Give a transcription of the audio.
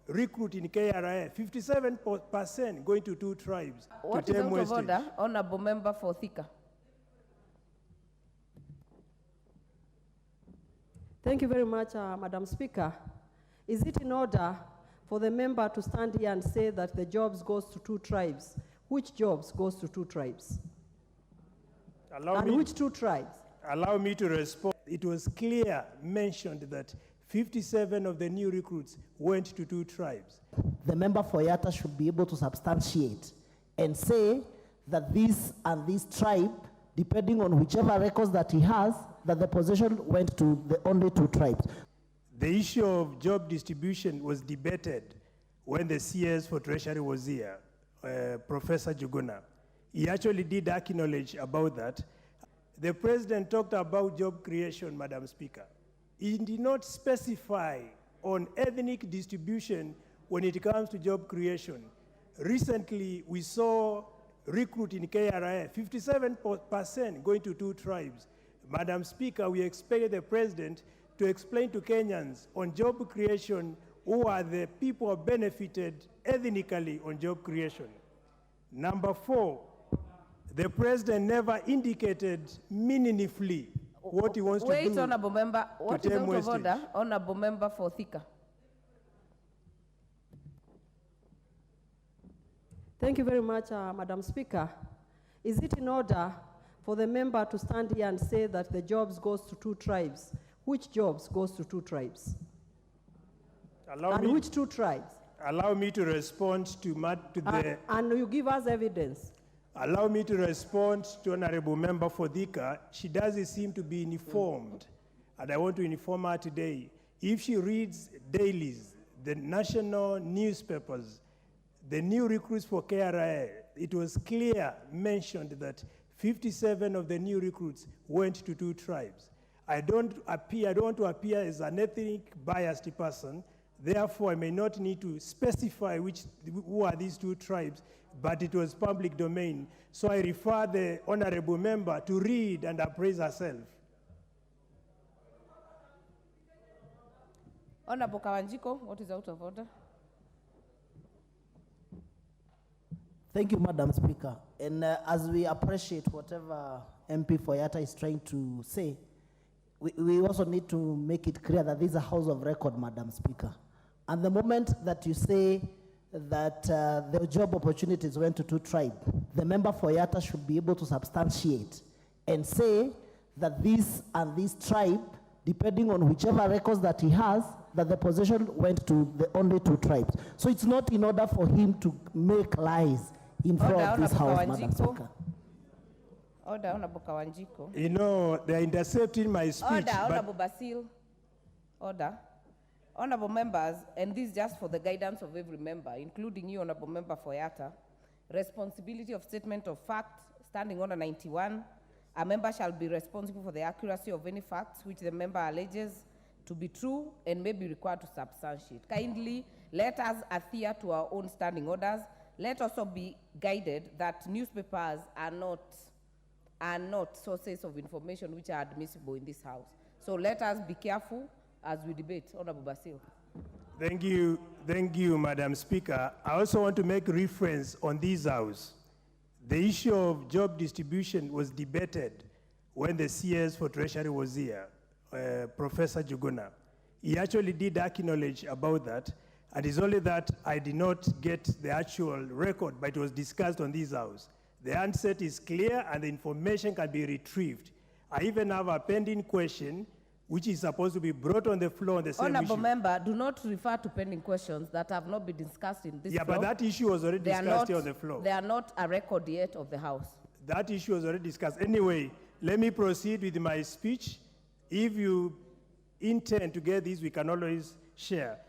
recruit in KRA, 57% going to 2 tribes. What to is term out of wastage. order? Honorable Member for Thika. Thank you very much, Madam Speaker. Is it in order for the member to stand here and say that the jobs goes to 2 tribes? Which jobs goes to 2 tribes? Which 2 tribes? Allow me to respond. It was clear mentioned that 57 of the new recruits went to 2 tribes. The member for Yatta should be able to substantiate and say that this and this tribe, depending on whichever records that he has, that the possession went to the only 2 tribes. The issue of job distribution was debated when the CS for Treasury was here, Professor Juguna. He actually did acknowledge about that. The president talked about job creation, Madam Speaker. He did not specify on ethnic distribution when it comes to job creation. Recently, we saw recruit in KRA, 57% going to 2 tribes. Madam Speaker, we expected the president to explain to Kenyans on job creation who are the people who benefited ethnically on job creation. Number 4, the president never indicated meaningfully what he wants to do. Wait, Honorable Member. What is out of order? Honorable Member for Thika. Thank you very much, Madam Speaker. Is it in order for the member to stand here and say that the jobs goes to 2 tribes? Which jobs goes to 2 tribes? Which 2 tribes? Allow me to respond to the... And you give us evidence. Allow me to respond to Honorable Member for Thika. She doesn't seem to be informed, and I want to inform her today. If she reads dailies, the national newspapers, the new recruits for KRA, it was clear mentioned that 57 of the new recruits went to 2 tribes. I don't want to appear as an ethnic biased person. Therefore, I may not need to specify who are these 2 tribes, but it was public domain. So I refer the honorable member to read and appraise herself. Honorable Kawanjiko, what is out of order? Thank you, Madam Speaker. And as we appreciate whatever MP for Yatta is trying to say, we also need to make it clear that this is a house of record, Madam Speaker. And the moment that you say that the job opportunities went to 2 tribes, the member for Yatta should be able to substantiate and say that this and this tribe, depending on whichever records that he has, that the possession went to the only 2 tribes. So it's not in order for him to make lies in front of this house, Madam Speaker. Order, Honorable Kawanjiko. You know, they're intercepting my speech. Order, Honorable Basil. Order. Honorable members, and this is just for the guidance of every member, including you, Honorable Member for Yatta, responsibility of statement of fact, standing order 91, a member shall be responsible for the accuracy of any facts which the member alleges to be true and may be required to substantiate. Kindly let us adhere to our own standing orders. Let also be guided that newspapers are not sources of information which are admissible in this house. So let us be careful as we debate. Honorable Basil. Thank you, Madam Speaker. I also want to make reference on this house. The issue of job distribution was debated when the CS for Treasury was here, Professor Juguna. He actually did acknowledge about that, and it's only that I did not get the actual record, but it was discussed on this house. The answer is clear and the information can be retrieved. I even have a pending question which is supposed to be brought on the floor on the same Honorable issue. Member, do not refer to pending questions that have not been discussed in this floor. Yeah, but that issue was already discussed here on the floor. They are not a record yet of the House. That issue was already discussed. Anyway, let me proceed with my speech. If you intend to get this, we can always share.